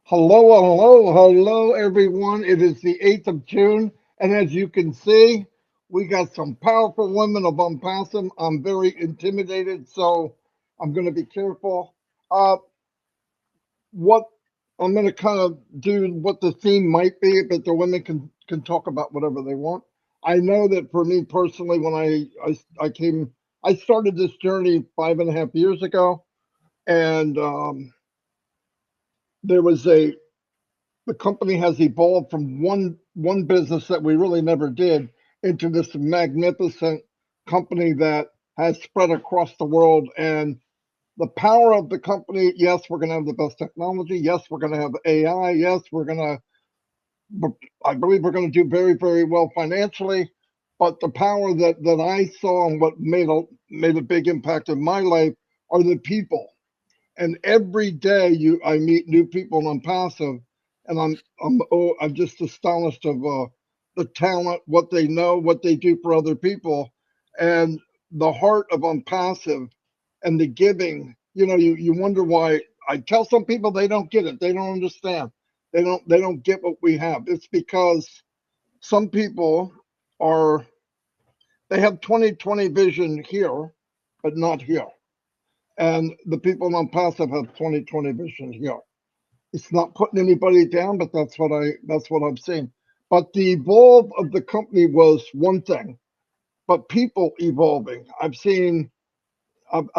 Hello, everyone. It is the 8th of June, and as you can see, we got some powerful women of Onpassive. I'm very intimidated, so I'm going to be careful. Uh, what I'm going to kind of do what the theme might be, but the women can talk about whatever they want. I know that for me personally, when I started this journey 5.5 years ago, and there was a the company has evolved from one business that we really never did into this magnificent company that has spread across the world. And the power of the company, yes, we're going to have the best technology. Yes, we're going to have AI. Yes, I believe we're going to do very, very well financially. But the power that I saw and what made a big impact in my life are the people. And every day I meet new people on Passive, and I'm just astonished of the talent, what they know, what they do for other people, and the heart of Passive and the giving. You wonder why. I tell some people they don't get it, they don't understand, they don't get what we have. It's because some people are they have 20/20 vision here, but not here, and the people on Passive have 20/20 vision here. It's not putting anybody down, but that's what I've seen. But the evolve of the company was one thing, but people evolving. I've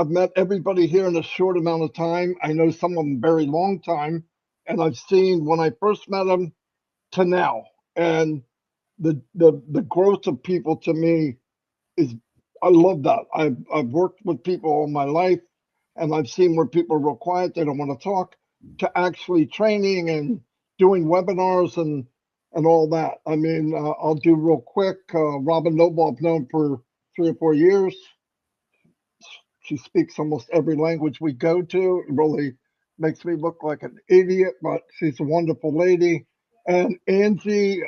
met everybody here in a short amount of time. I know some of them very long time, and I've seen when I first met them to now, and the growth of people to me is I love that. I've worked with people all my life, and I've seen where people are real quiet, they don't want to talk, to actually training and doing webinars and all that. I mean, I'll do real quick. Robin Noble, I've known for 3 or 4 years. She speaks almost every language we go to. It really makes me look like an idiot, but she's a wonderful lady. And Angie,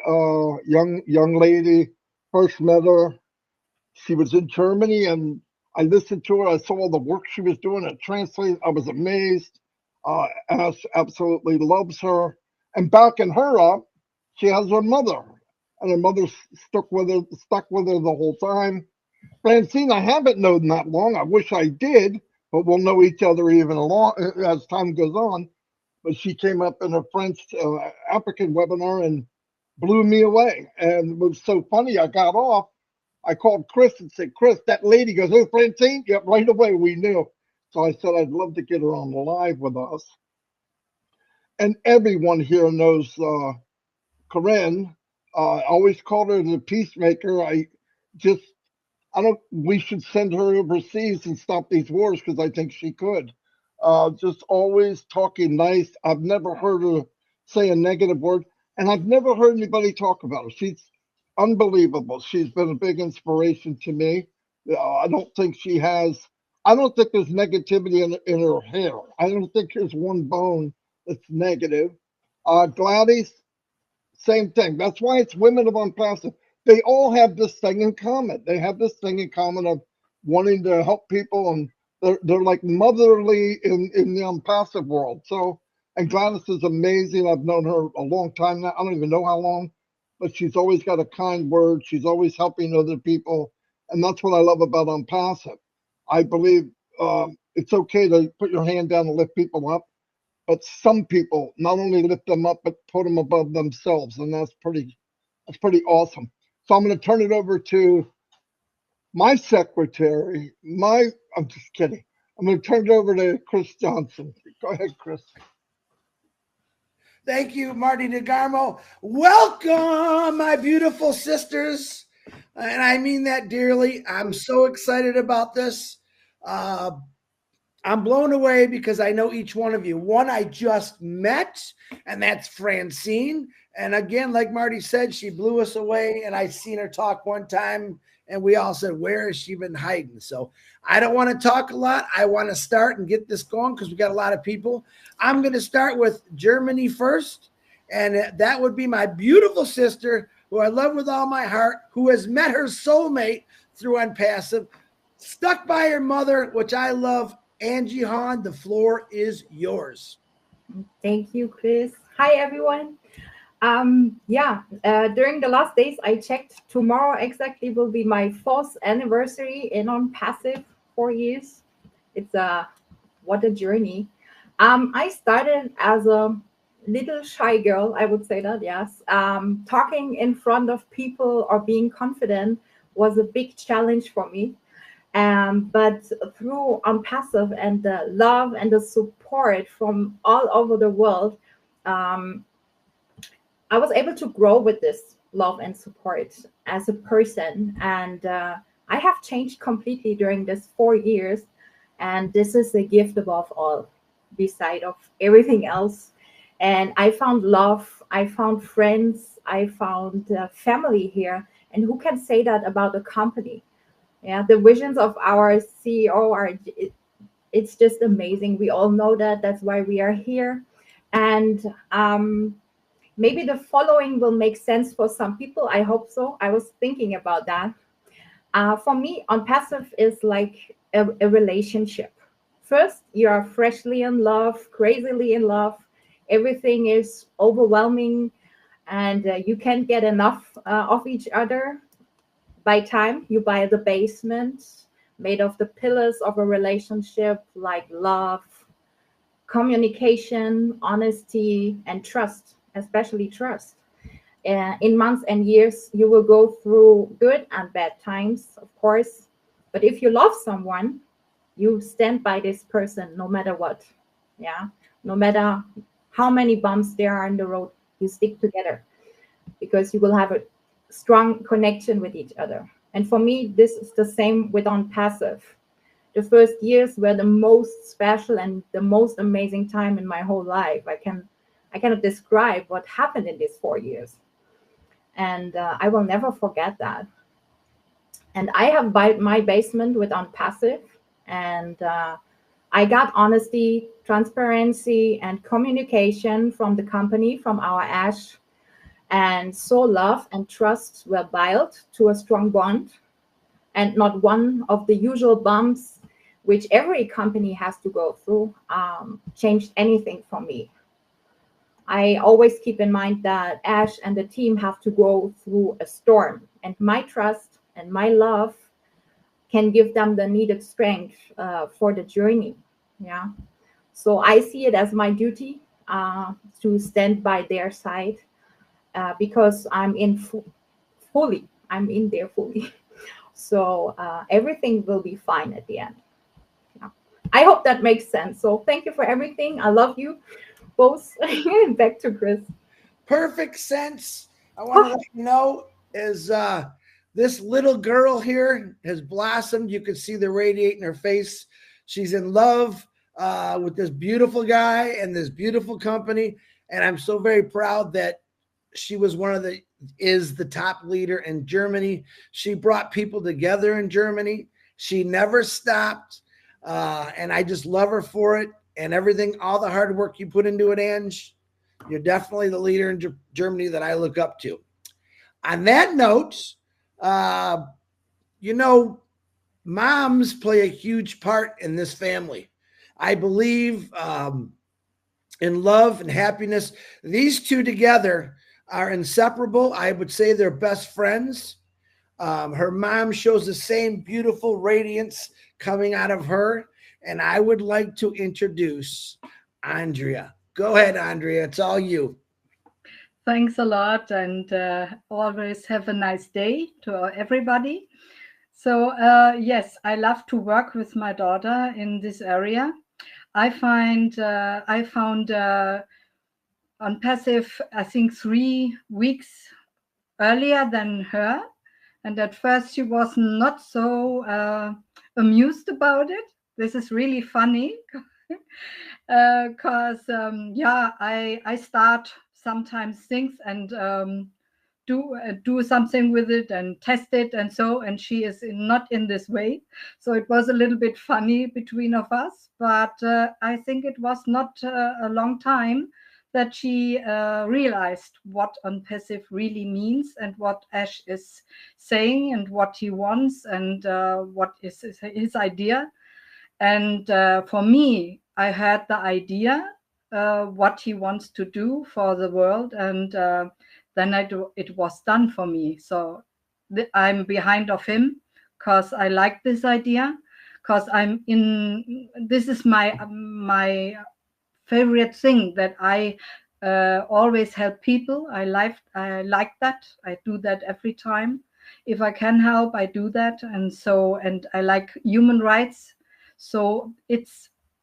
young lady, first met her, she was in Germany, and I listened to her. I saw all the work she was doing. It translated. I was amazed. Ash absolutely loves her. And backing her up, she has her mother, and her mother stuck with her the whole time. Francine, I haven't known that long. I wish I did, but we'll know each other even long as time goes on. But she came up in a French African webinar and blew me away. And it was so funny. I got off. I called Chris and said, Chris, that lady goes, oh, Francine? Yep, right away we knew. So I said, I'd love to get her on the live with us. And everyone here knows Corinne. I always called her the peacemaker. Just, I don't, we should send her overseas and stop these wars because I think she could. Just always talking nice. I've never heard her say a negative word, and I've never heard anybody talk about her. She's unbelievable. She's been a big inspiration to me. I don't think she has. I don't think there's negativity in her hair. I don't think there's one bone that's negative. Gladys, same thing. That's why it's women of Unpassive. They all have this thing in common. They have this thing in common of wanting to help people, and they're like motherly in the Unpassive world. So, and Gladys is amazing. I've known her a long time now. I don't even know how long, but she's always got a kind word. She's always helping other people, and that's what I love about Unpassive. I believe it's okay to put your hand down and lift people up, but some people not only lift them up but put them above themselves, and that's pretty awesome. So I'm going to turn it over to my secretary. I'm just kidding. I'm going to turn it over to Chris Johnson. Go ahead, Chris. Thank you, Marty DeGarmo. Welcome, my beautiful sisters. And I mean that dearly. I'm so excited about this. Uh, I'm blown away because I know each one of you. One I just met, and that's Francine. And again, like Marty said, she blew us away. And I seen her talk one time, and we all said, where has she been hiding? So I don't want to talk a lot. I want to start and get this going because we got a lot of people. I'm going to start with Germany first. And that would be my beautiful sister, who I love with all my heart, who has met her soulmate through Onpassive, stuck by her mother, which I love. Angie Hahn, the floor is yours. Thank you, Chris. Hi, everyone. During the last days, I checked. Tomorrow exactly will be my fourth anniversary in Onpassive. 4 years. It's a what a journey. I started as a little shy girl. I would say that yes. Talking in front of people or being confident was a big challenge for me. But through Onpassive and the love and the support from all over the world. Um, I was able to grow with this love and support as a person. And I have changed completely during this 4 years. And this is a gift above all, beside of everything else. And I found love, I found friends, I found family here. And who can say that about a company? Yeah, the visions of our CEO it's just amazing. We all know that. That's why we are here. And maybe the following will make sense for some people. I hope so. I was thinking about that. For me, on passive is like a relationship. First, you are freshly in love, crazily in love. Everything is overwhelming, and you can't get enough of each other. By time, you buy the basement made of the pillars of a relationship like love, communication, honesty, and trust, especially trust. In months and years, you will go through good and bad times, of course. But if you love someone, you stand by this person no matter what. Yeah. No matter how many bumps there are in the road, you stick together because you will have a strong connection with each other. And for me, this is the same with On Passive. The first years were the most special and the most amazing time in my whole life. I cannot describe what happened in these 4 years, and I will never forget that. And I have my basement with On Passive, and I got honesty, transparency, and communication from the company, from our Ash, and so love and trust were built to a strong bond, and not one of the usual bumps which every company has to go through changed anything for me. I always keep in mind that Ash and the team have to go through a storm, and my trust and my love can give them the needed strength for the journey. Yeah. So I see it as my duty to stand by their side because fully. I'm in there fully. So everything will be fine at the end. Yeah. I hope that makes sense. So thank you for everything. I love you both. Back to Chris. Perfect sense. I want to let you know is this little girl here has blossomed. You can see the radiate in her face. She's in love with this beautiful guy and this beautiful company. And I'm so very proud that she was one of the is the top leader in Germany. She brought people together in Germany. She never stopped. And I just love her for it and everything, all the hard work you put into it, Ange. You're definitely the leader in Germany that I look up to. On that note, uh, you know, moms play a huge part in this family. I believe in love and happiness. These two together are inseparable. I would say they're best friends. Her mom shows the same beautiful radiance coming out of her. And I would like to introduce Andrea. Go ahead, Andrea. It's all you. Thanks a lot, and always have a nice day to everybody. So, yes, I love to work with my daughter in this area. I found on passive, I think 3 weeks earlier than her, and at first she was not so amused about it. This is really funny because yeah, I start sometimes things and do something with it and test it and so, and she is not in this way. So it was a little bit funny between of us, but I think it was not a long time that she realized what unpassive really means and what Ash is saying and what he wants and what is his idea. And for me, I had the idea what he wants to do for the world, and then it was done for me. So I'm behind of him because I like this idea, because this is my favorite thing, that I always help people. I like that. I do that every time. If I can help, I do that. And I like human rights. So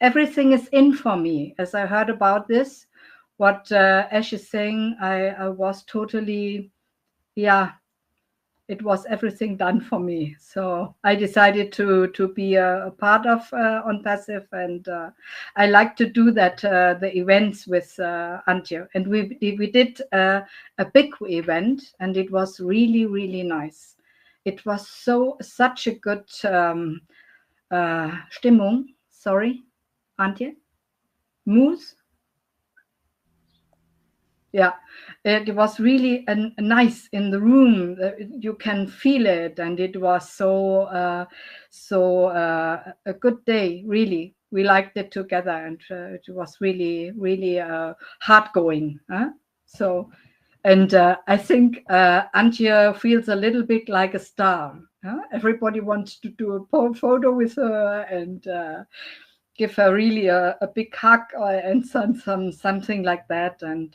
everything is in for me. As I heard about this, what Ash is saying, I was totally, yeah, it was everything done for me. So I decided to be a part of Onpassive, and I like to do that, the events with Antje. And we did a big event, and it was really, really nice. It was such a good Stimmung. Sorry, Antje? Mood? Yeah, it was really nice in the room. You can feel it, and it was a good day. Really, we liked it together, and it was really, really hard going. So, and I think Antje feels a little bit like a star. Everybody wants to do a photo with her, and give her really a big hug, and something like that. And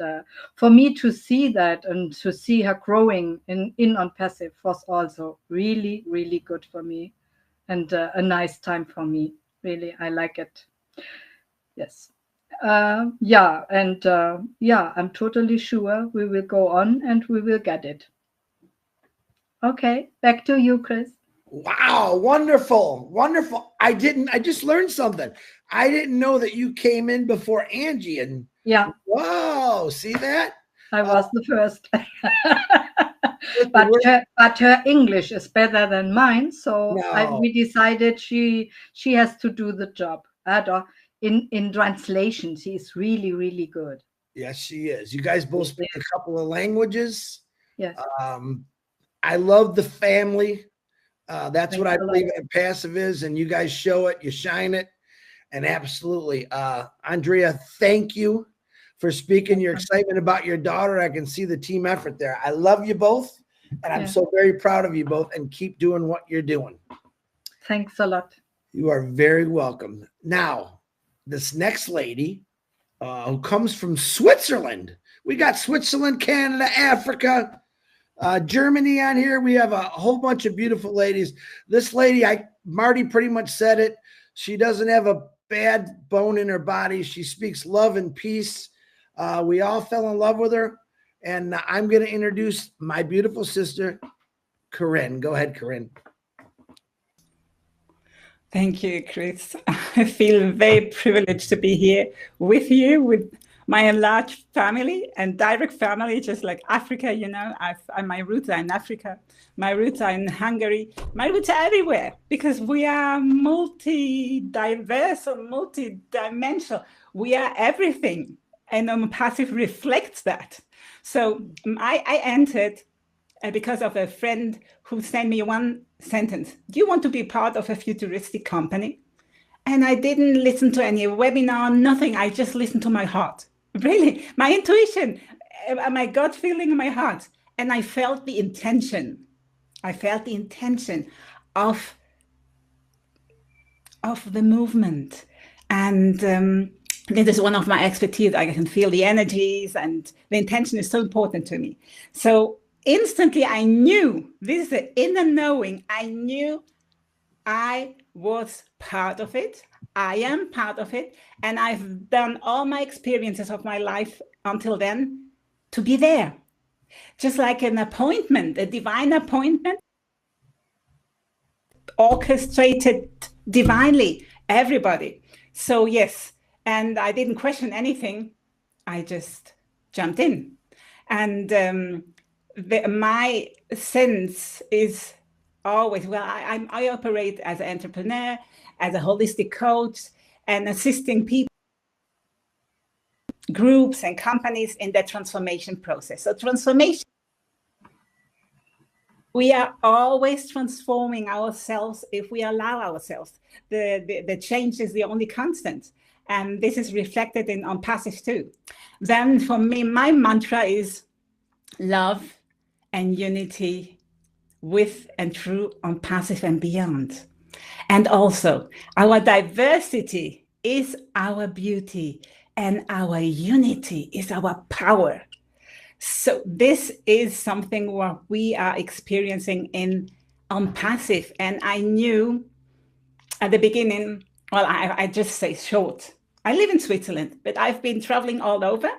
for me to see that and to see her growing in Onpassive was also really, really good for me, and a nice time for me. Really, I like it. Yes. Yeah, and yeah, I'm totally sure we will go on and we will get it. Okay, back to you, Chris. Wow, wonderful, wonderful. I just learned something. I didn't know that you came in before Angie, and yeah, whoa, see that? I was the first. Listen, but her English is better than mine, so No. we decided she has to do the job. In translation, she is really, really good. Yes, she is. You guys both speak a couple of languages. Yes. I love the family. That's Thanks what I a lot. believe Onpassive is, and you guys show it, you shine it, and absolutely, Andrea, thank you for speaking your excitement about your daughter. I can see the team effort there. I love you both, and I'm so very proud of you both, and keep doing what you're doing. Thanks a lot. You are very welcome. Now, this next lady who comes from Switzerland. We got Switzerland, Canada, Africa, Germany on here. We have a whole bunch of beautiful ladies. This lady, Marty pretty much said it. She doesn't have a bad bone in her body. She speaks love and peace. We all fell in love with her. And I'm going to introduce my beautiful sister, Corinne. Go ahead, Corinne. Thank you, Chris. I feel very privileged to be here with you, with my enlarged family and direct family, just like Africa. You know, my roots are in Africa. My roots are in Hungary. My roots are everywhere, because we are multi-diverse or multi-dimensional. We are everything, and Onpassive reflects that. So I entered because of a friend who sent me one sentence. Do you want to be part of a futuristic company? And I didn't listen to any webinar, nothing. I just listened to my heart. Really, my intuition, my gut feeling in my heart. And I felt the intention. I felt the intention of the movement. And this is one of my expertise. I can feel the energies, and the intention is so important to me. So instantly I knew, this is the inner knowing, I knew I was part of it. I am part of it. And I've done all my experiences of my life until then to be there. Just like an appointment, a divine appointment, orchestrated divinely, everybody. So yes, and I didn't question anything. I just jumped in. And my sense is always, well, I operate as an entrepreneur, as a holistic coach, and assisting people, groups and companies in their transformation process. So transformation, we are always transforming ourselves if we allow ourselves. The change is the only constant. And this is reflected in Onpassive too. Then for me, my mantra is love and unity with and through Onpassive and beyond. And also, our diversity is our beauty, and our unity is our power. So this is something what we are experiencing in Onpassive. And I knew at the beginning, well, I just say short. I live in Switzerland, but I've been traveling all over,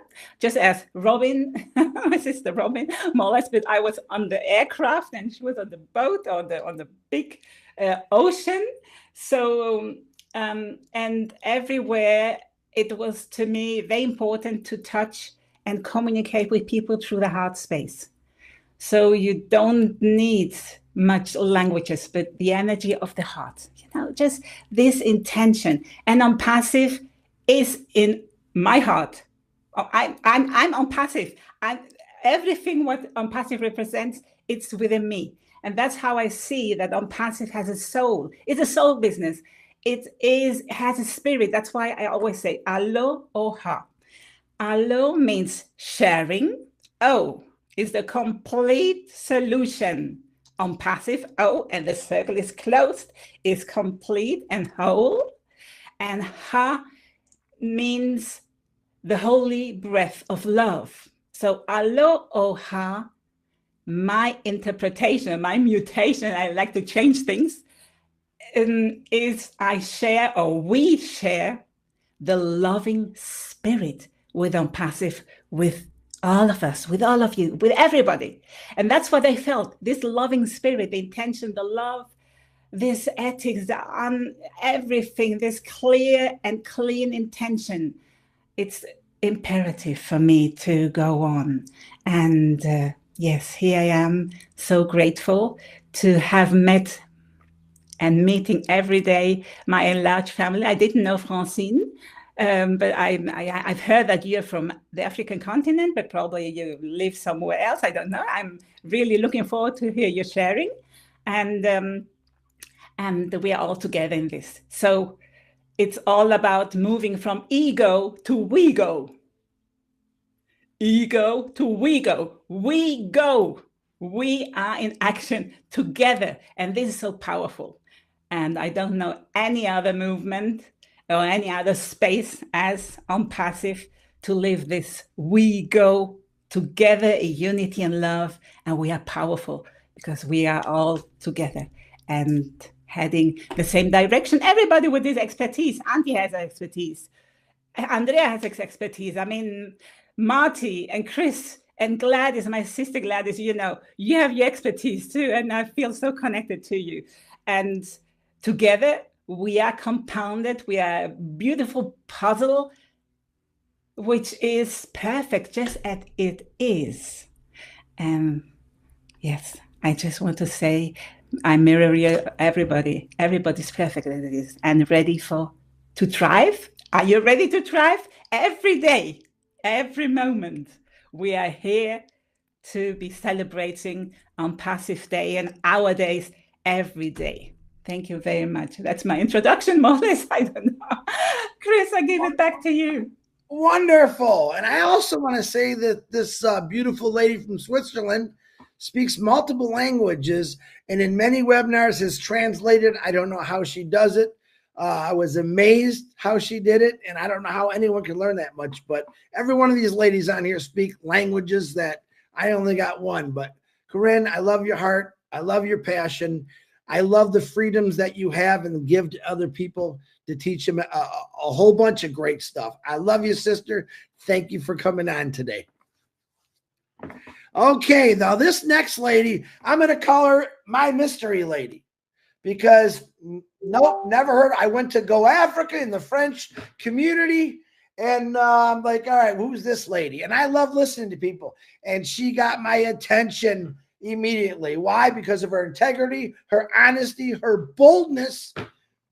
just as Robin, my sister Robin, more or less. But I was on the aircraft, and she was on the boat, on the big ocean. So and everywhere, it was to me very important to touch and communicate with people through the heart space. So you don't need much languages, but the energy of the heart, just this intention. And Onpassive is in my heart. I'm Onpassive. Everything what Onpassive represents, it's within me. And that's how I see that Onpassive has a soul. It's a soul business. It has a spirit. That's why I always say aloha. Alo means sharing. O is the complete solution. Onpassive, O, and the circle is closed, is complete and whole. And Ha means the holy breath of love. So aloha, my interpretation, my mutation, I like to change things, is I share, or we share, the loving spirit with Onpassive, with all of us, with all of you, with everybody. And that's what I felt, this loving spirit, the intention, the love, this ethics, on everything, this clear and clean intention. It's imperative for me to go on. And yes, here I am, so grateful to have met and meeting every day my enlarged family. I didn't know Francine, but I've heard that you're from the African continent, but probably you live somewhere else. I don't know. I'm really looking forward to hear your sharing. And we are all together in this. So it's all about moving from ego to we go. Ego to we go. We go. We are in action together. And this is so powerful. And I don't know any other movement or any other space as Onpassive to live this. We go together in unity and love, and we are powerful because we are all together and heading the same direction. Everybody with this expertise. Auntie has expertise. Andrea has expertise. I mean, Marty and Chris and Gladys, my sister Gladys, you have your expertise too, and I feel so connected to you. And together, we are compounded. We are a beautiful puzzle, which is perfect just as it is. And yes, I just want to say, I mirror you, everybody. Everybody's perfect as it is and ready to thrive. Are you ready to thrive? Every day, every moment, we are here to be celebrating Onpassive Day and our days every day. Thank you very much. That's my introduction, more or less. I don't know. Chris, I give it back to you. Wonderful. And I also want to say that this beautiful lady from Switzerland speaks multiple languages and in many webinars has translated. I don't know how she does it. I was amazed how she did it. And I don't know how anyone can learn that much. But every one of these ladies on here speak languages that I only got one. But Corinne, I love your heart. I love your passion. I love the freedoms that you have and give to other people to teach them a whole bunch of great stuff. I love you, sister. Thank you for coming on today. Okay, now this next lady, I'm going to call her my mystery lady because nope, never heard. I went to Go Africa in the French community and I'm like, all right, who's this lady? And I love listening to people. And she got my attention immediately. Why? Because of her integrity, her honesty, her boldness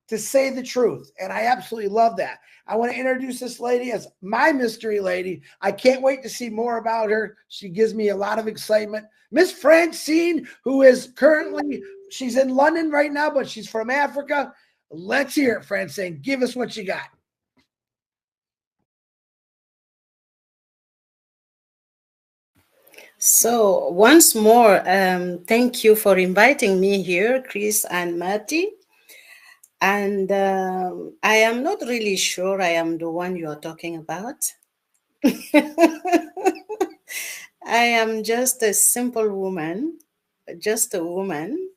to say the truth. And I absolutely love that. I want to introduce this lady as my mystery lady. I can't wait to see more about her. She gives me a lot of excitement. Miss Francine, who is currently, she's in London right now, but she's from Africa. Let's hear it, Francine. Give us what you got. So once more, thank you for inviting me here, Chris and Marty. And I am not really sure I am the one you are talking about. I am just a simple woman, just a woman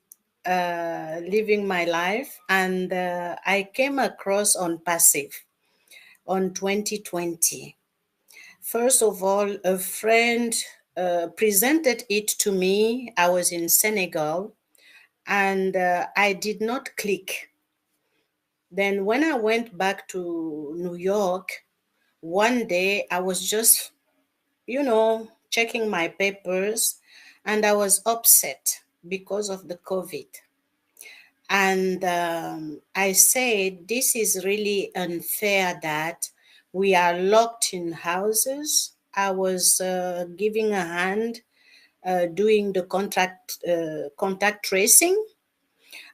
living my life. And I came across Onpassive on 2020. First of all, a friend presented it to me. I was in Senegal and I did not click. Then, when I went back to New York, one day I was just, checking my papers and I was upset because of the COVID. And I said, this is really unfair that we are locked in houses. I was giving a hand doing the contact tracing.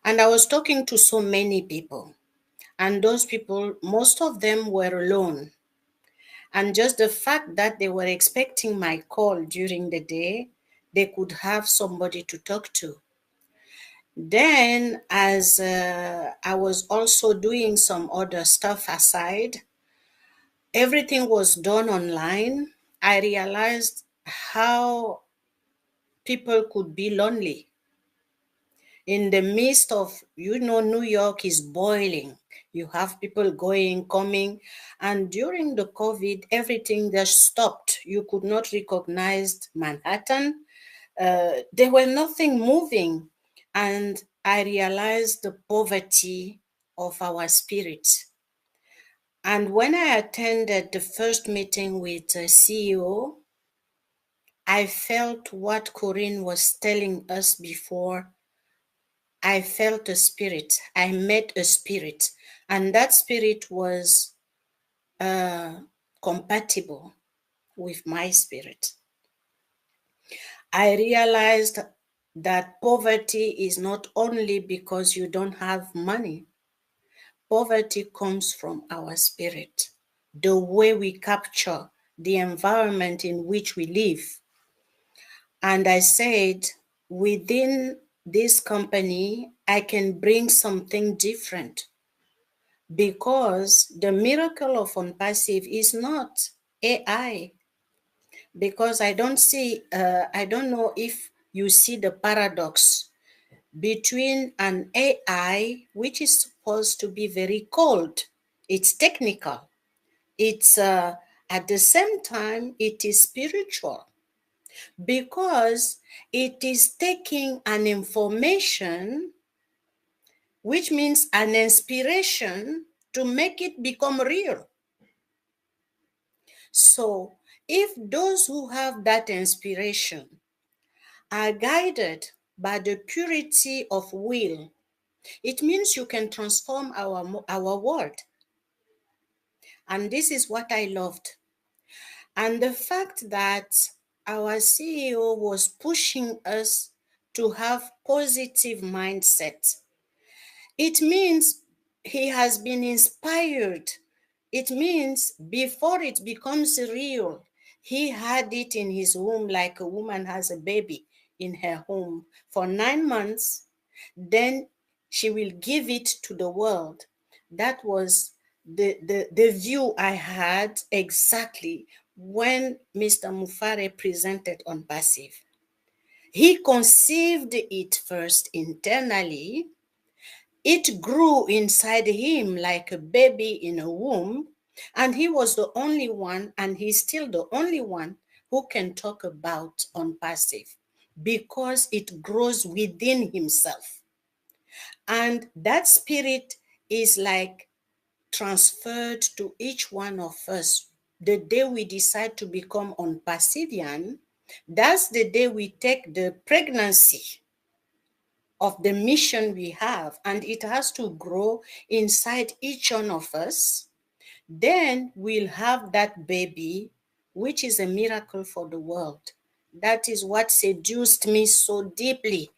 And I was talking to so many people. And those people, most of them were alone. And just the fact that they were expecting my call during the day, they could have somebody to talk to. Then, as I was also doing some other stuff aside, everything was done online. I realized how people could be lonely. In the midst of, New York is boiling. You have people going, coming. And during the COVID, everything just stopped. You could not recognize Manhattan. There were nothing moving. And I realized the poverty of our spirits. And when I attended the first meeting with the CEO, I felt what Corinne was telling us before. I felt a spirit. I met a spirit. And that spirit was compatible with my spirit. I realized that poverty is not only because you don't have money. Poverty comes from our spirit, the way we capture the environment in which we live. And I said, within this company, I can bring something different, because the miracle of Onpassive is not AI. Because I don't know if you see the paradox between an AI, which is supposed to be very cold, it's technical, it's at the same time, it is spiritual, because it is taking an information, which means an inspiration, to make it become real. So if those who have that inspiration are guided by the purity of will, it means you can transform our world. And this is what I loved. And the fact that our CEO was pushing us to have positive mindset, it means he has been inspired. It means before it becomes real, he had it in his womb, like a woman has a baby in her womb for 9 months. Then she will give it to the world. That was the view I had exactly when Mr. Mufare presented Onpassive. He conceived it first internally. It grew inside him like a baby in a womb, and he was the only one, and he's still the only one, who can talk about Onpassive, because it grows within himself. And that spirit is like transferred to each one of us. The day we decide to become Onpassivian, that's the day we take the pregnancy of the mission we have, and it has to grow inside each one of us. Then we'll have that baby, which is a miracle for the world. That is what seduced me so deeply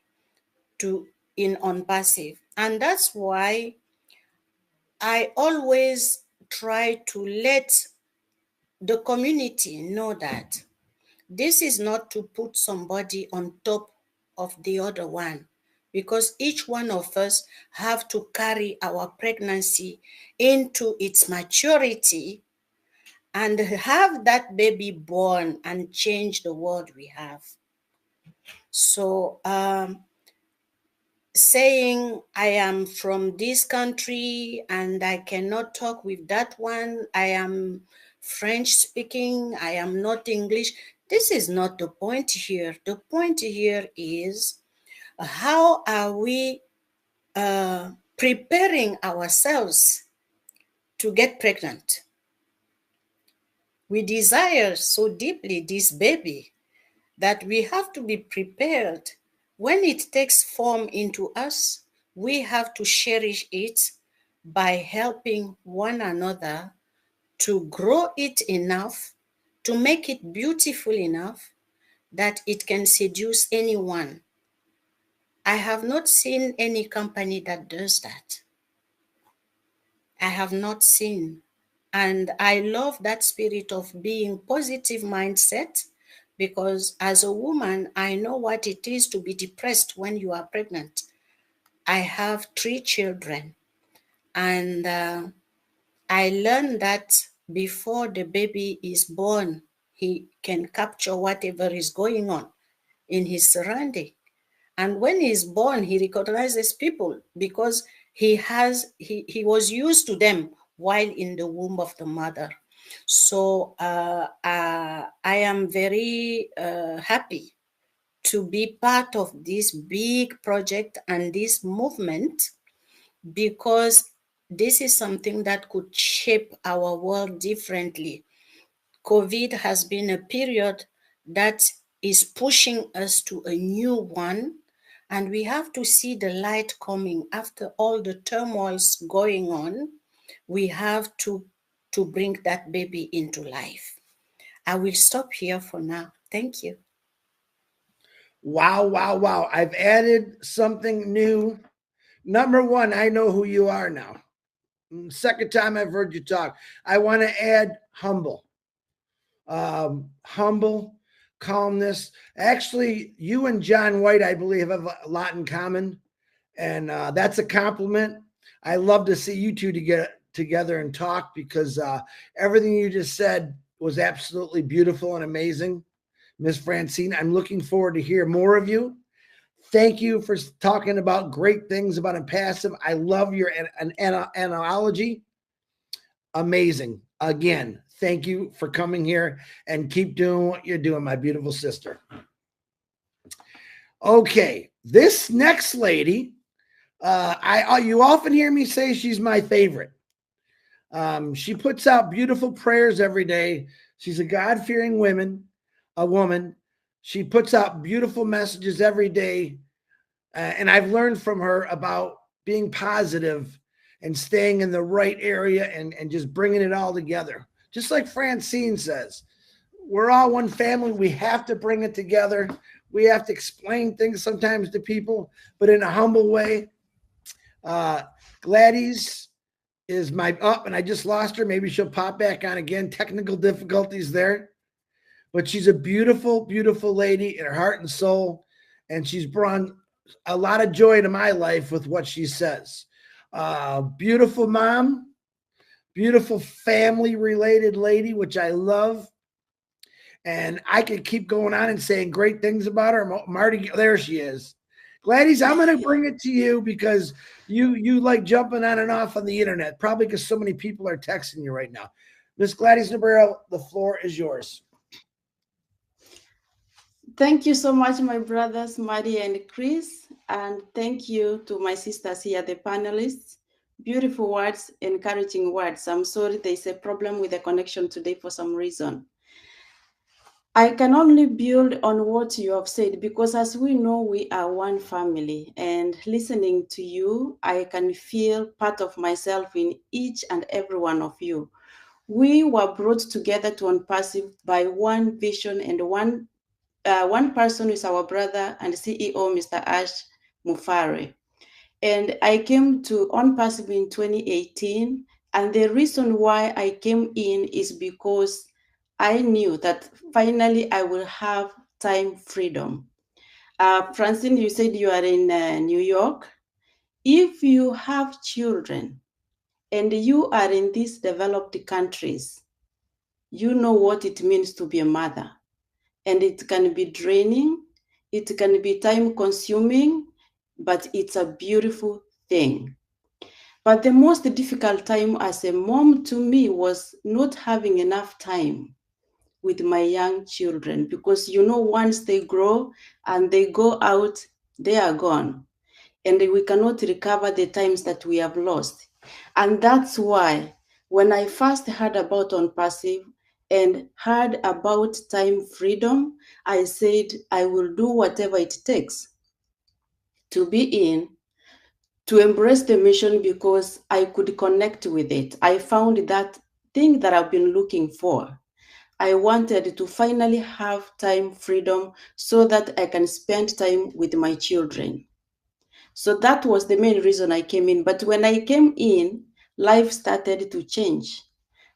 in Onpassive. And that's why I always try to let the community know that This is not to put somebody on top of the other one, because each one of us have to carry our pregnancy into its maturity and have that baby born and change the world we have. So saying I am from this country and I cannot talk with that one, I am French speaking, I am not English, this is not the point here. The point here is, how are we preparing ourselves to get pregnant? We desire so deeply this baby that we have to be prepared. When it takes form into us, we have to cherish it by helping one another to grow it enough, to make it beautiful enough that it can seduce anyone. I have not seen any company that does that. I have not seen. And I love that spirit of being positive mindset, because as a woman, I know what it is to be depressed when you are pregnant. I have 3 children, and I learned that before the baby is born, he can capture whatever is going on in his surrounding. And when he's born, he recognizes people because he was used to them while in the womb of the mother. So I am very happy to be part of this big project and this movement, because this is something that could shape our world differently. COVID has been a period that is pushing us to a new one, and we have to see the light coming after all the turmoils going on. We have to bring that baby into life. I will stop here for now. Thank you. Wow, wow, wow. I've added something new. Number one, I know who you are now. Second time I've heard you talk. I want to add humble. Humble, calmness. Actually, you and John White, I believe, have a lot in common. And that's a compliment. I love to see you two to get together and talk, because everything you just said was absolutely beautiful and amazing. Miss Francine, I'm looking forward to hear more of you. Thank you for talking about great things about Onpassive. I love your analogy. Amazing. Again, thank you for coming here, and keep doing what you're doing, my beautiful sister. Okay, this next lady, you often hear me say she's my favorite. She puts out beautiful prayers every day. She's a God-fearing woman. She puts out beautiful messages every day. And I've learned from her about being positive and staying in the right area and just bringing it all together. Just like Francine says, we're all one family. We have to bring it together. We have to explain things sometimes to people, but in a humble way. Gladys is and I just lost her. Maybe she'll pop back on again. Technical difficulties there. But she's a beautiful, beautiful lady in her heart and soul. And she's brought a lot of joy to my life with what she says. Beautiful mom, beautiful family-related lady, which I love. And I could keep going on and saying great things about her. Marty, there she is. Gladys, I'm going to bring it to you, because you like jumping on and off on the internet, probably because so many people are texting you right now. Miss Gladys Navarro, the floor is yours. Thank you so much, my brothers, Maddie and Chris. And thank you to my sisters here, the panelists. Beautiful words, encouraging words. I'm sorry there's a problem with the connection today for some reason. I can only build on what you have said, because as we know, we are one family. And listening to you, I can feel part of myself in each and every one of you. We were brought together to Onpassive by one vision, and one person is our brother and CEO, Mr. Ash Mufare. And I came to Onpassive in 2018. And the reason why I came in is because I knew that finally I will have time freedom. Francine, you said you are in New York. If you have children and you are in these developed countries, you know what it means to be a mother. And it can be draining, it can be time consuming, but it's a beautiful thing. But the most difficult time as a mom to me was not having enough time with my young children, because once they grow and they go out, they are gone. And we cannot recover the times that we have lost. And that's why when I first heard about Onpassive and heard about time freedom, I said I will do whatever it takes to be in, to embrace the mission, because I could connect with it. I found that thing that I've been looking for. I wanted to finally have time freedom so that I can spend time with my children. So that was the main reason I came in. But when I came in, life started to change.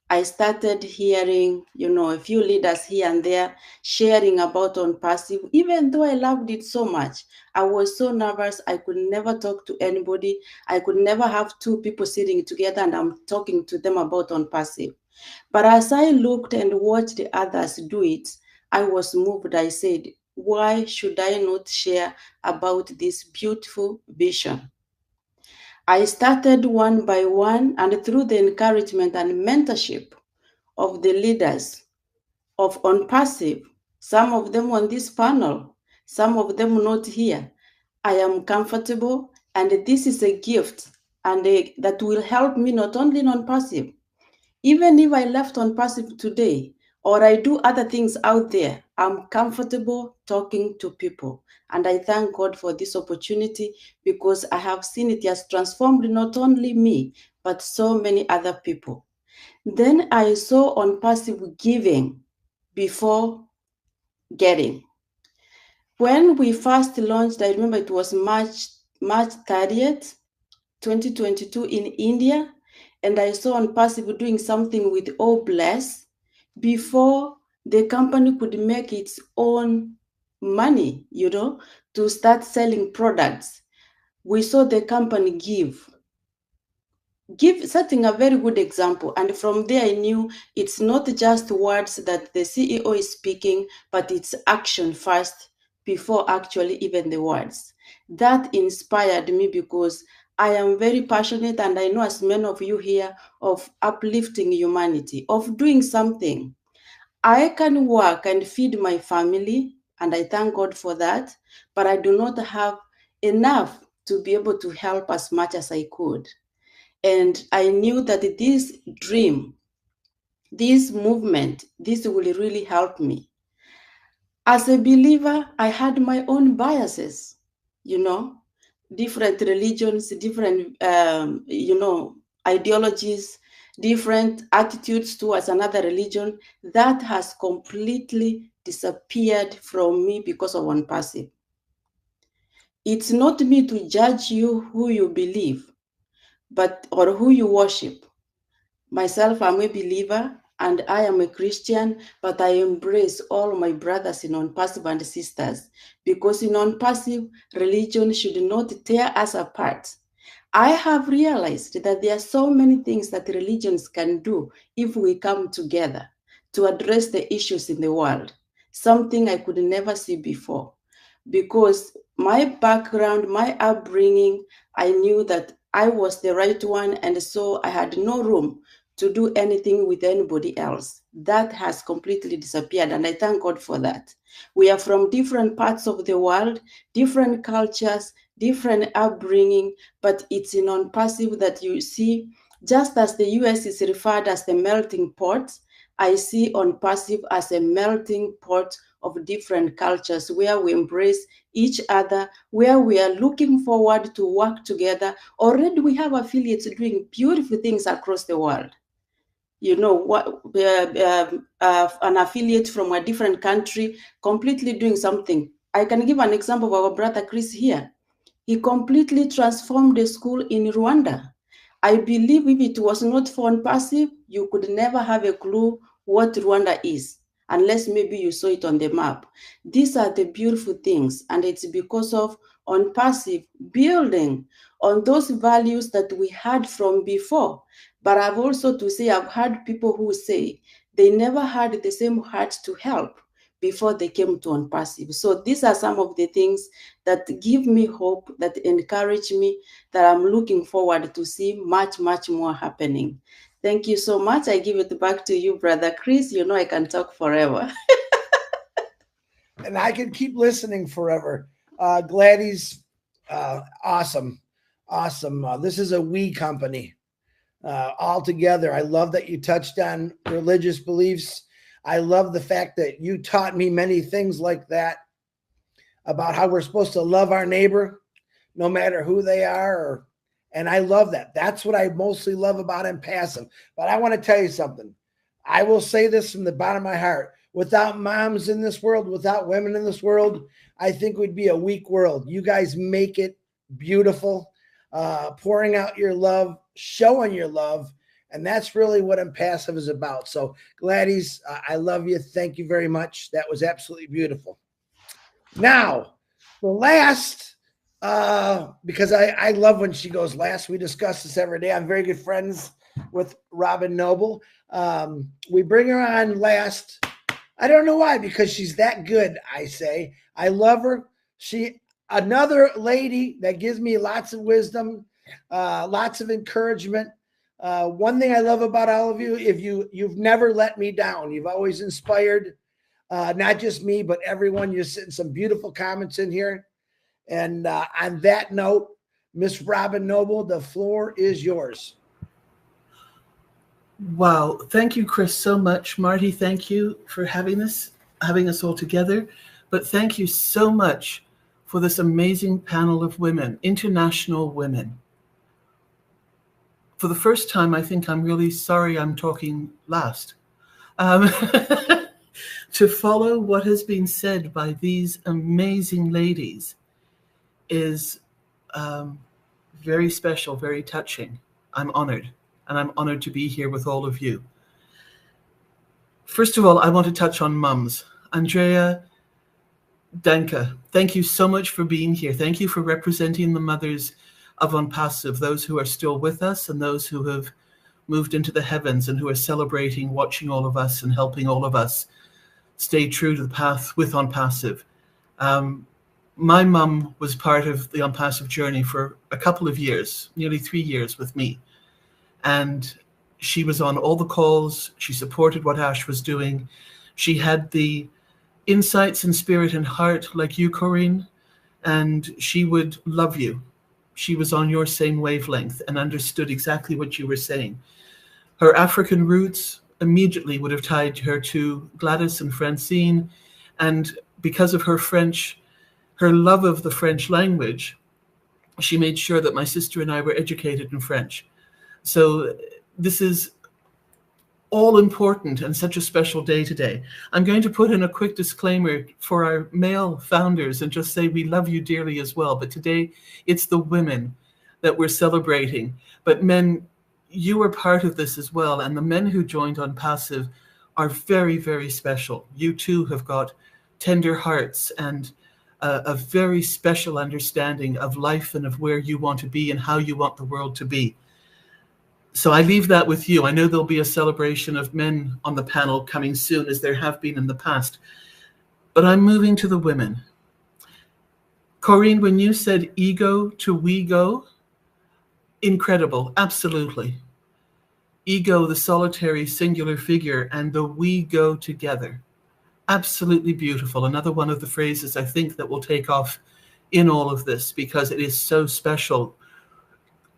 I started hearing, a few leaders here and there sharing about Onpassive. Even though I loved it so much, I was so nervous. I could never talk to anybody. I could never have two people sitting together and I'm talking to them about Onpassive. But as I looked and watched the others do it, I was moved. I said, why should I not share about this beautiful vision? I started one by one, and through the encouragement and mentorship of the leaders of Onpassive, some of them on this panel, some of them not here, I am comfortable, and this is a gift and that will help me not only in Onpassive. Even if I left Onpassive today, or I do other things out there, I'm comfortable talking to people. And I thank God for this opportunity, because I have seen it has transformed not only me, but so many other people. Then I saw Onpassive giving before getting. When we first launched, I remember it was March 30th, 2022 in India. And I saw Onpassive doing something with Oh Bless before the company could make its own money, to start selling products. We saw the company setting a very good example. And from there, I knew it's not just words that the CEO is speaking, but it's action first before actually even the words. That inspired me, because I am very passionate, and I know as many of you here, of uplifting humanity, of doing something. I can work and feed my family, and I thank God for that, but I do not have enough to be able to help as much as I could. And I knew that this dream, this movement, this will really help me. As a believer, I had my own biases, different religions, different, ideologies, different attitudes towards another religion. That has completely disappeared from me because of Onpassive. It's not me to judge you who you believe, or who you worship. Myself, I'm a believer and I am a Christian, but I embrace all my brothers in Onpassive and sisters, because in Onpassive, religion should not tear us apart. I have realized that there are so many things that religions can do if we come together to address the issues in the world, something I could never see before. Because my background, my upbringing, I knew that I was the right one, and so I had no room to do anything with anybody else. That has completely disappeared, and I thank God for that. We are from different parts of the world, different cultures, different upbringing, but it's in Onpassive that you see, just as the US is referred as the melting pot, I see Onpassive as a melting pot of different cultures, where we embrace each other, where we are looking forward to work together. Already we have affiliates doing beautiful things across the world. An affiliate from a different country completely doing something. I can give an example of our brother Chris here. He completely transformed the school in Rwanda. I believe if it was not for Onpassive, you could never have a clue what Rwanda is. unless maybe you saw it on the map. These are the beautiful things, and it's because of Onpassive building on those values that we had from before. But I've also to say, I've had people who say they never had the same heart to help before they came to Onpassive. So these are some of the things that give me hope, that encourage me, that I'm looking forward to see much, much more happening. Thank you so much. I give it back to you, Brother Chris. You know I can talk forever. And I could keep listening forever. Gladys, awesome. Awesome. This is a we company all together. I love that you touched on religious beliefs. I love the fact that you taught me many things like that about how we're supposed to love our neighbor, no matter who they are. And I love that. That's what I mostly love about Onpassive. But I want to tell you something. I will say this from the bottom of my heart. Without moms in this world, without women in this world, I think we'd be a weak world. You guys make it beautiful, pouring out your love, showing your love. And that's really what Onpassive is about. So Gladys, I love you. Thank you very much. That was absolutely beautiful. Now, the last, because I love when she goes last. We discuss this every day. I'm very good friends with Robin Noble. We bring her on last. I don't know why, because she's that good, I say. I love her. She, another lady that gives me lots of wisdom, lots of encouragement. One thing I love about all of you, you've never let me down. You've always inspired, not just me, but everyone. You're sitting some beautiful comments in here. And on that note, Miss Robin Noble, the floor is yours. Wow. Thank you, Chris, so much. Marty, thank you for having us all together. But thank you so much for this amazing panel of women, international women. For the first time, I think I'm really sorry I'm talking last. To follow what has been said by these amazing ladies is very special, very touching. I'm honored. And I'm honored to be here with all of you. First of all, I want to touch on mums. Andrea, Danka, thank you so much for being here. Thank you for representing the mothers of Onpassive, those who are still with us and those who have moved into the heavens and who are celebrating, watching all of us and helping all of us stay true to the path with Onpassive. My mum was part of the Onpassive journey for a couple of years, nearly 3 years with me. And she was on all the calls. She supported what Ash was doing. She had the insights and spirit and heart like you, Corinne, and she would love you. She was on your same wavelength and understood exactly what you were saying. Her African roots immediately would have tied her to Gladys and Francine. And because of her French, her love of the French language, she made sure that my sister and I were educated in French. So this is all important and such a special day today. I'm going to put in a quick disclaimer for our male founders and just say we love you dearly as well. But today it's the women that we're celebrating. But men, you are part of this as well. And the men who joined Onpassive are very, very special. You too have got tender hearts and a very special understanding of life and of where you want to be and how you want the world to be. So I leave that with you. I know there'll be a celebration of men on the panel coming soon, as there have been in the past. But I'm moving to the women. Corinne, when you said ego to we go, incredible, absolutely. Ego, the solitary singular figure, and the we go together. Absolutely beautiful. Another one of the phrases I think that will take off in all of this because it is so special.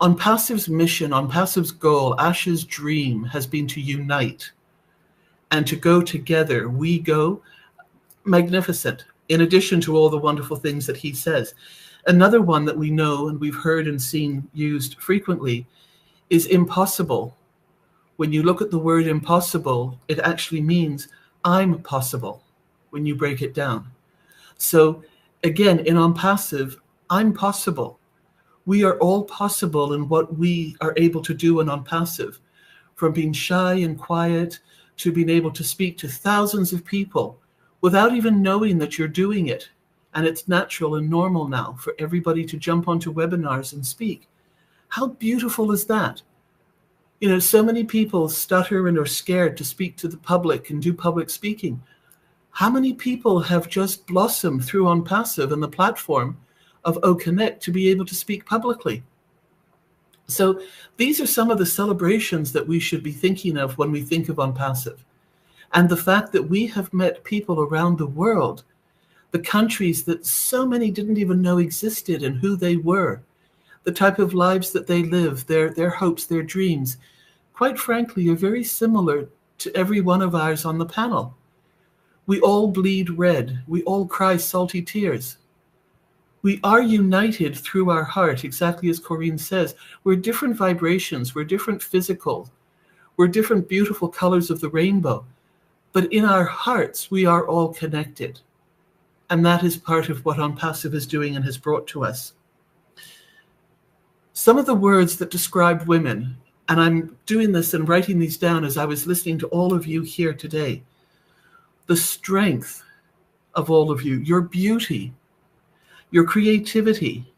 Onpassive's mission, Onpassive's goal, Ash's dream has been to unite and to go together. We go, magnificent, in addition to all the wonderful things that he says. Another one that we know and we've heard and seen used frequently is impossible. When you look at the word impossible, it actually means I'm possible when you break it down. So again, in Onpassive, I'm possible. We are all possible in what we are able to do in Onpassive, from being shy and quiet to being able to speak to thousands of people without even knowing that you're doing it. And it's natural and normal now for everybody to jump onto webinars and speak. How beautiful is that? You know, so many people stutter and are scared to speak to the public and do public speaking. How many people have just blossomed through Onpassive and the platform of OConnect to be able to speak publicly? So these are some of the celebrations that we should be thinking of when we think of Onpassive. And the fact that we have met people around the world, the countries that so many didn't even know existed and who they were, the type of lives that they live, their hopes, their dreams, quite frankly, are very similar to every one of ours on the panel. We all bleed red. We all cry salty tears. We are united through our heart, exactly as Corinne says. We're different vibrations. We're different physical. We're different beautiful colors of the rainbow. But in our hearts, we are all connected. And that is part of what Onpassive is doing and has brought to us. Some of the words that describe women, and I'm doing this and writing these down as I was listening to all of you here today. The strength of all of you, your beauty, your creativity,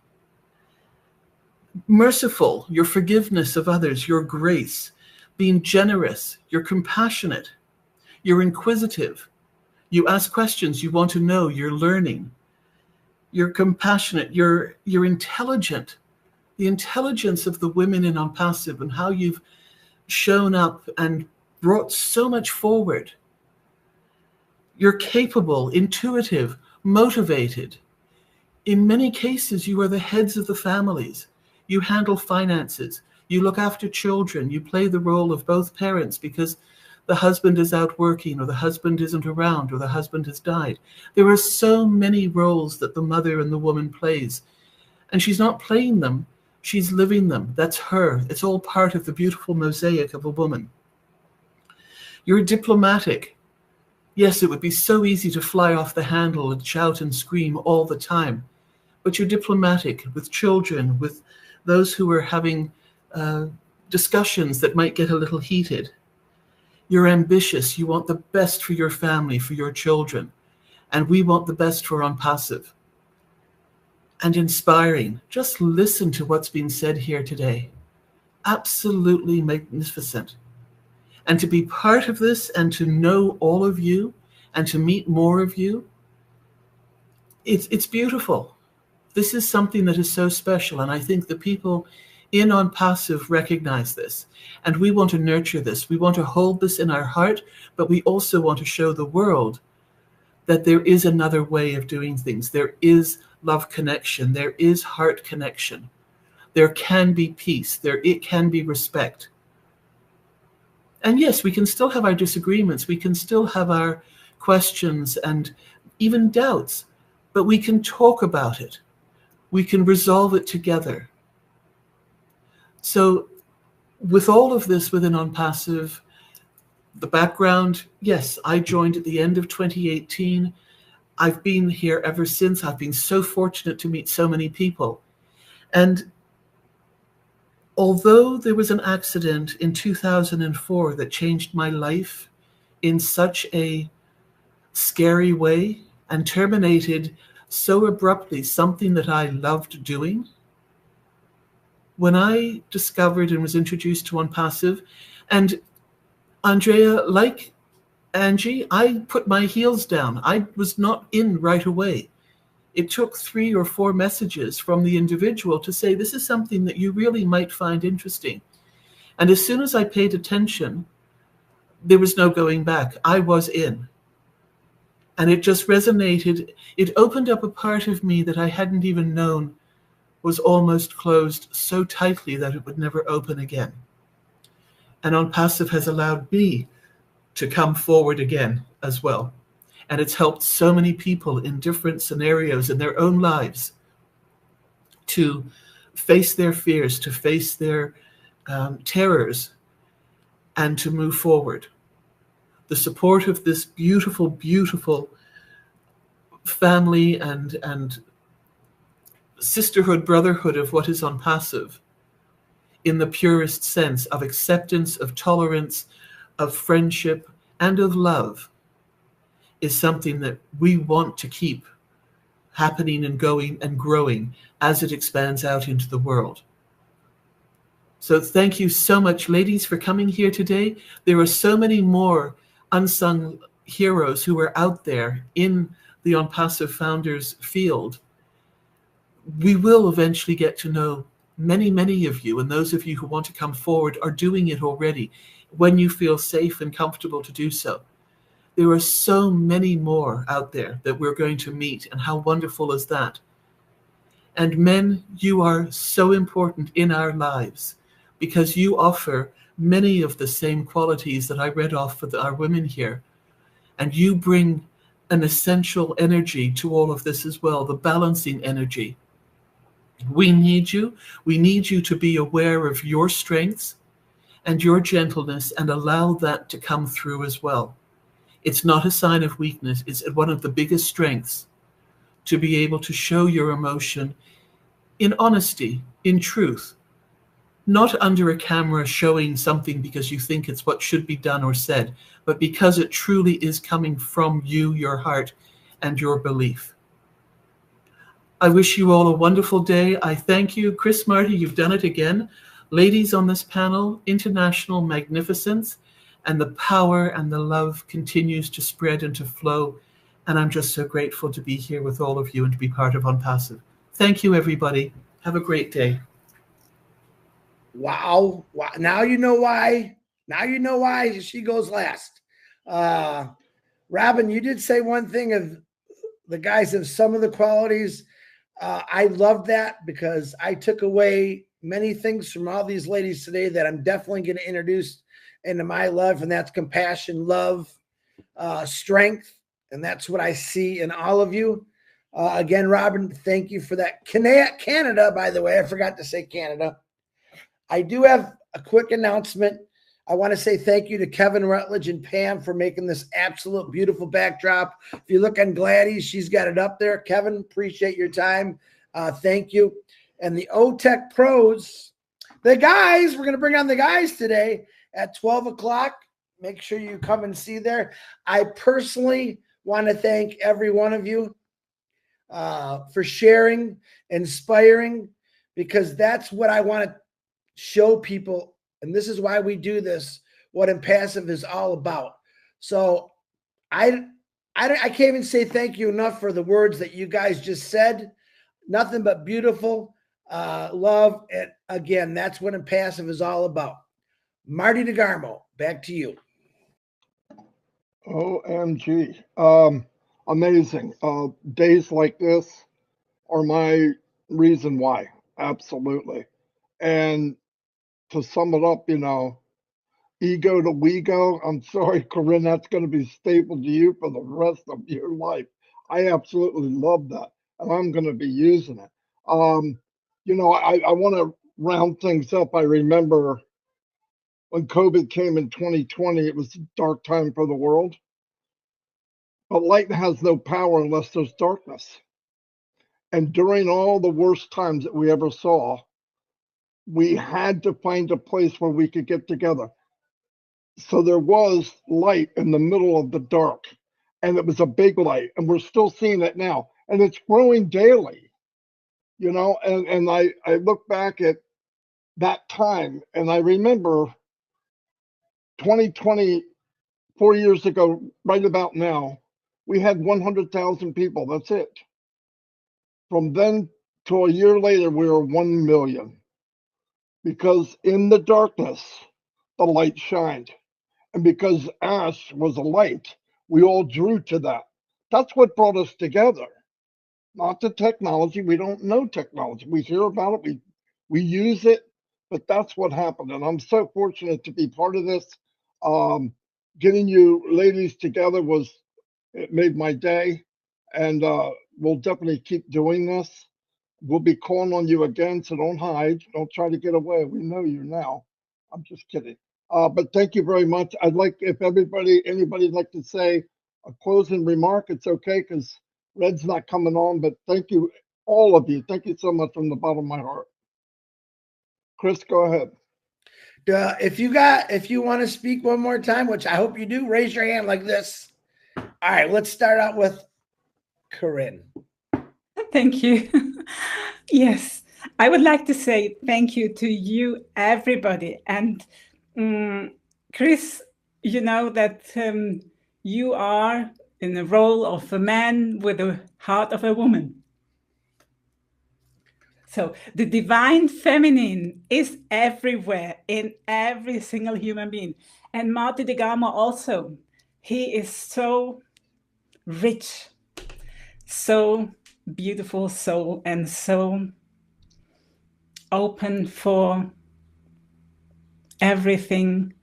merciful, your forgiveness of others, your grace, being generous, you're compassionate, you're inquisitive, you ask questions, you want to know, you're learning, you're compassionate, you're intelligent. The intelligence of the women in Onpassive and how you've shown up and brought so much forward. You're capable, intuitive, motivated. In many cases, you are the heads of the families. You handle finances. You look after children. You play the role of both parents because the husband is out working or the husband isn't around or the husband has died. There are so many roles that the mother and the woman plays. And she's not playing them. She's living them. That's her. It's all part of the beautiful mosaic of a woman. You're diplomatic. Yes, it would be so easy to fly off the handle and shout and scream all the time. But you're diplomatic with children, with those who are having discussions that might get a little heated. You're ambitious. You want the best for your family, for your children. And we want the best for Onpassive. And inspiring. Just listen to what's been said here today. Absolutely magnificent. And to be part of this and to know all of you and to meet more of you, it's beautiful. This is something that is so special. And I think the people in Onpassive recognize this. And we want to nurture this. We want to hold this in our heart, but we also want to show the world that there is another way of doing things. There is love connection. There is heart connection. There can be peace. It can be respect. And yes, we can still have our disagreements. We can still have our questions and even doubts, but we can talk about it. We can resolve it together. So with all of this within Onpassive, the background, yes, I joined at the end of 2018. I've been here ever since. I've been so fortunate to meet so many people. And although there was an accident in 2004 that changed my life in such a scary way and terminated so abruptly something that I loved doing, when I discovered and was introduced to Onpassive, and Andrea, like Angie, I put my heels down. I was not in right away. It took 3 or 4 messages from the individual to say, this is something that you really might find interesting. And as soon as I paid attention, there was no going back. I was in. And it just resonated. It opened up a part of me that I hadn't even known was almost closed so tightly that it would never open again. And Onpassive has allowed me to come forward again as well. And it's helped so many people in different scenarios in their own lives to face their fears, to face their terrors, and to move forward. The support of this beautiful, beautiful family and sisterhood, brotherhood of what is Onpassive, in the purest sense of acceptance, of tolerance, of friendship, and of love is something that we want to keep happening and going and growing as it expands out into the world. So thank you so much, ladies, for coming here today. There are so many more unsung heroes who are out there in the Onpassive Founders field. We will eventually get to know many, many of you, and those of you who want to come forward are doing it already when you feel safe and comfortable to do so. There are so many more out there that we're going to meet, and how wonderful is that? And men, you are so important in our lives because you offer many of the same qualities that I read off for our women here. And you bring an essential energy to all of this as well, the balancing energy. We need you. We need you to be aware of your strengths and your gentleness and allow that to come through as well. It's not a sign of weakness. It's one of the biggest strengths to be able to show your emotion in honesty, in truth, not under a camera showing something because you think it's what should be done or said, but because it truly is coming from you, your heart, and your belief. I wish you all a wonderful day. I thank you. Chris, Marty, you've done it again. Ladies on this panel, international magnificence, and the power and the love continues to spread and to flow. And I'm just so grateful to be here with all of you and to be part of Onpassive. Thank you, everybody. Have a great day. Wow. Wow. Now you know why. Now you know why she goes last. Robin, you did say one thing of the guys have some of the qualities. I love that because I took away many things from all these ladies today that I'm definitely going to introduce into my life, and that's compassion, love, strength, and that's what I see in all of you. Again, Robin, thank you for that. Canada, by the way, I forgot to say Canada. I do have a quick announcement. I want to say thank you to Kevin Rutledge and Pam for making this absolute beautiful backdrop. If you look on Gladys, she's got it up there. Kevin, appreciate your time. Thank you. And the OTech pros, the guys, we're going to bring on the guys today at 12 o'clock. Make sure you come and see there. I personally want to thank every one of you for sharing, inspiring, because that's what I want to show people. And this is why we do this, what Onpassive is all about. So I can't even say thank you enough for the words that you guys just said. Nothing but beautiful love. And again, that's what Onpassive is all about. Marty DeGarmo, back to you. OMG. Amazing. Days like this are my reason why. Absolutely. And to sum it up, ego to we go. I'm sorry, Corinne, that's going to be stapled to you for the rest of your life. I absolutely love that, and I'm going to be using it. I want to round things up. I remember when COVID came in 2020, it was a dark time for the world. But light has no power unless there's darkness. And during all the worst times that we ever saw, we had to find a place where we could get together. So there was light in the middle of the dark, and it was a big light, and we're still seeing it now, and it's growing daily, and I look back at that time, and I remember 2020, 4 years ago, right about now, we had 100,000 people. That's it. From then to a year later, we were 1 million, because in the darkness, the light shined. And because ash was a light, we all drew to that. That's what brought us together, not the technology. We don't know technology. We hear about it, we use it, but that's what happened. And I'm so fortunate to be part of this. Getting you ladies together it made my day. And we'll definitely keep doing this. We'll be calling on you again, so don't hide. Don't try to get away. We know you now. I'm just kidding. But thank you very much. I'd like, if anybody'd like to say a closing remark, it's okay because Red's not coming on, but thank you, all of you. Thank you so much from the bottom of my heart. Chris, go ahead. If you want to speak one more time, which I hope you do, raise your hand like this. All right, let's start out with Corinne. Thank you. Yes, I would like to say thank you to you, everybody. And Chris, you know that you are in the role of a man with the heart of a woman. So the divine feminine is everywhere in every single human being. And Marty DeGarmo also, he is so rich, so beautiful soul, and so open for everything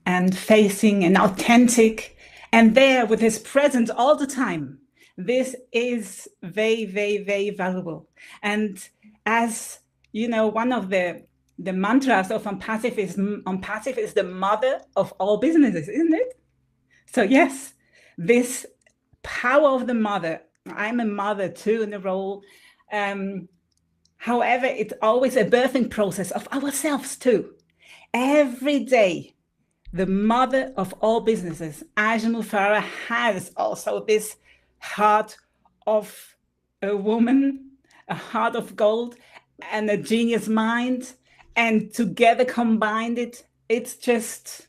and facing and authentic and there with his presence all the time. This is very, very, very valuable. And as you know, one of the mantras of Onpassive is the mother of all businesses, isn't it? So yes, this power of the mother. I'm a mother too in the role. However, it's always a birthing process of ourselves too. Every day, the mother of all businesses, Aja Mufara, has also this heart of a woman, a heart of gold, and a genius mind. And together combined it's just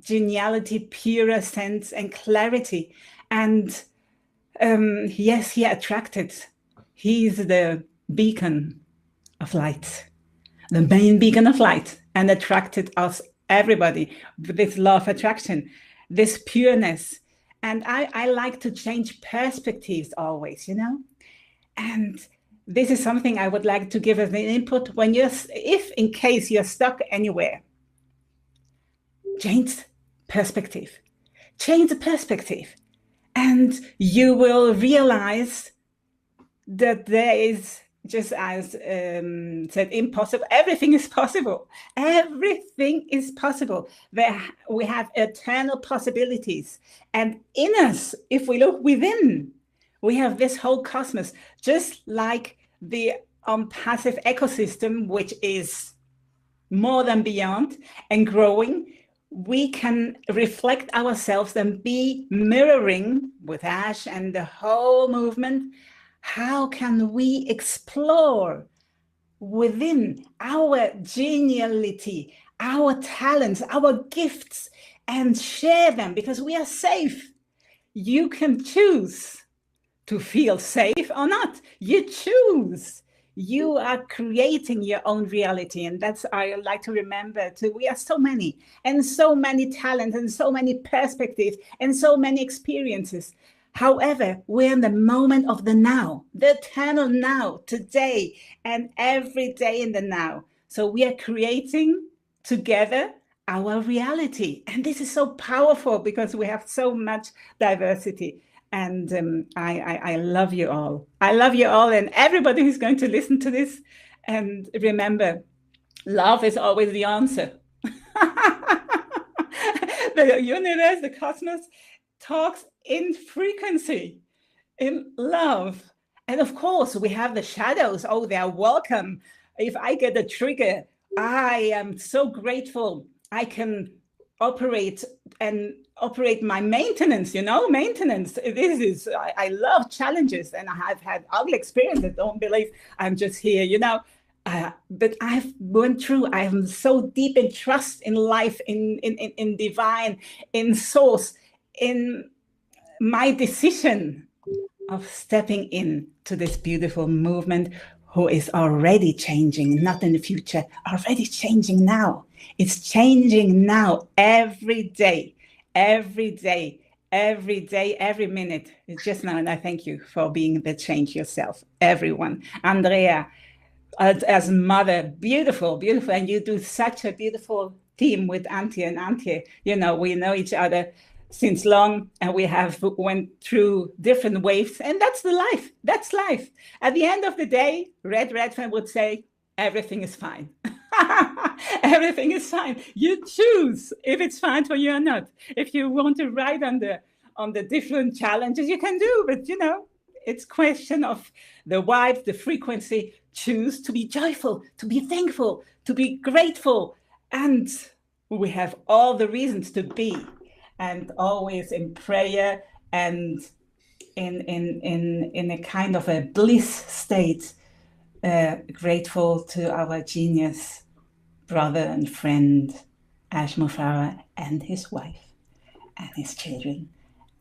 geniality, pure sense and clarity. And yes, he attracted. He's the beacon of light, the main beacon of light, and attracted us, everybody, with this law of attraction, this pureness. And I like to change perspectives always, you know? And this is something I would like to give as an input when if in case you're stuck anywhere, change perspective. Change the perspective. And you will realize that there is, just as said, impossible. Everything is possible. Everything is possible. We have eternal possibilities. And in us, if we look within, we have this whole cosmos, just like the Onpassive ecosystem, which is more than beyond and growing. We can reflect ourselves and be mirroring with Ash and the whole movement. How can we explore within our geniality, our talents, our gifts, and share them? Because we are safe. You can choose to feel safe or not. You choose. You are creating your own reality. And that's, I like to remember too. We are so many and so many talents and so many perspectives and so many experiences. However, we're in the moment of the now, the eternal now, today, and every day in the now. So we are creating together our reality. And this is so powerful because we have so much diversity. And I love you all. I love you all and everybody who's going to listen to this. And remember, love is always the answer. The universe, the cosmos, talks in frequency, in love. And of course, we have the shadows. Oh, they are welcome. If I get a trigger, I am so grateful. I can operate my maintenance, maintenance. This is, I love challenges and I have had ugly experiences. Don't believe I'm just here, but I've went through, I am so deep in trust in life, in divine, in source, in my decision of stepping in to this beautiful movement who is already changing, not in the future, already changing now. It's changing now, every day, every day, every day, every minute. It's just now, and I thank you for being the change yourself, everyone. Andrea, as mother, beautiful, beautiful, and you do such a beautiful team with Antje and Antje. We know each other since long, and we have went through different waves, and that's the life. That's life. At the end of the day, Red Redfern would say, everything is fine. Everything is fine. You choose if it's fine for you or not. If you want to ride on the different challenges, you can do, but It's question of the vibe, the frequency. Choose to be joyful, to be thankful, to be grateful. And we have all the reasons to be, and always in prayer and in a kind of a bliss state, grateful to our genius brother and friend Ash Mufara and his wife and his children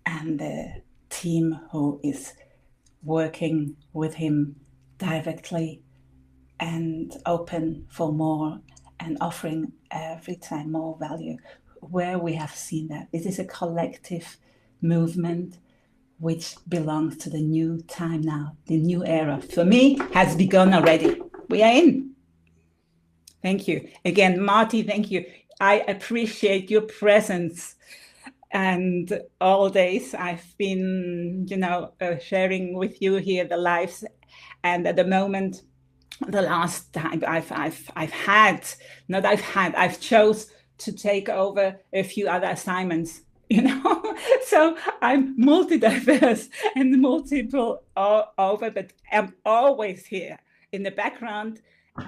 and the team who is working with him directly and open for more and offering every time more value. Where we have seen that this is a collective movement which belongs to the new time now. The new era, for me, has begun already. We are in. Thank you. Again, Marty, thank you. I appreciate your presence. And all days I've been, sharing with you here the lives. And at the moment, the last time I've chose to take over a few other assignments, so I'm multi-diverse and multiple all over, but I'm always here in the background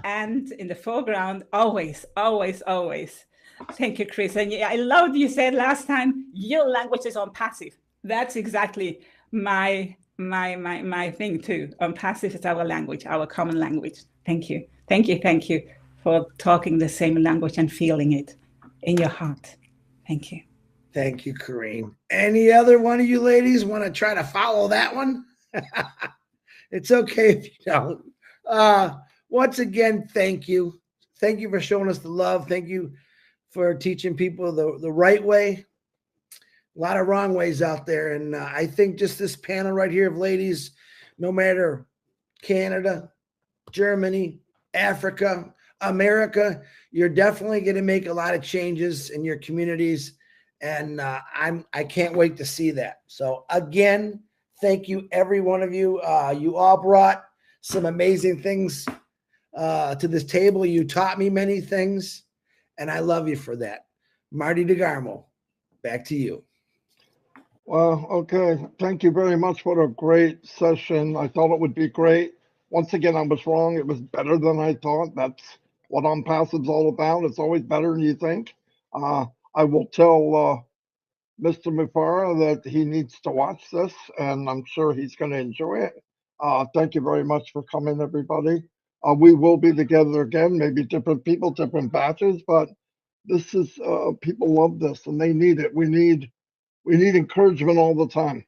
and in the foreground, always. Thank you, Chris. And I loved you said last time, your language is Onpassive. That's exactly my thing too. Onpassive is our language, our common language. Thank you for talking the same language and feeling it in your heart. Thank you. Thank you, Corrine. Any other one of you ladies want to try to follow that one? It's okay if you don't. Once again, thank you. Thank you for showing us the love. Thank you for teaching people the right way. A lot of wrong ways out there. And I think just this panel right here of ladies, no matter Canada, Germany, Africa, America, you're definitely going to make a lot of changes in your communities. And I can't wait to see that. So again, thank you, every one of you. You all brought some amazing things to this table. You taught me many things, and I love you for that. Marty DeGarmo, back to you. Well, okay. Thank you very much. What a great session. I thought it would be great. Once again, I was wrong. It was better than I thought. That's what Onpassive's all about. It's always better than you think. I will tell Mr. Mufara that he needs to watch this, and I'm sure he's going to enjoy it. Thank you very much for coming, everybody. We will be together again, maybe different people, different batches, but this is people love this and they need it. We need encouragement all the time.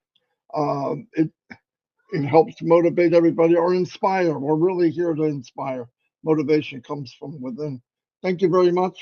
It helps motivate everybody or inspire. We're really here to inspire. Motivation comes from within. Thank you very much.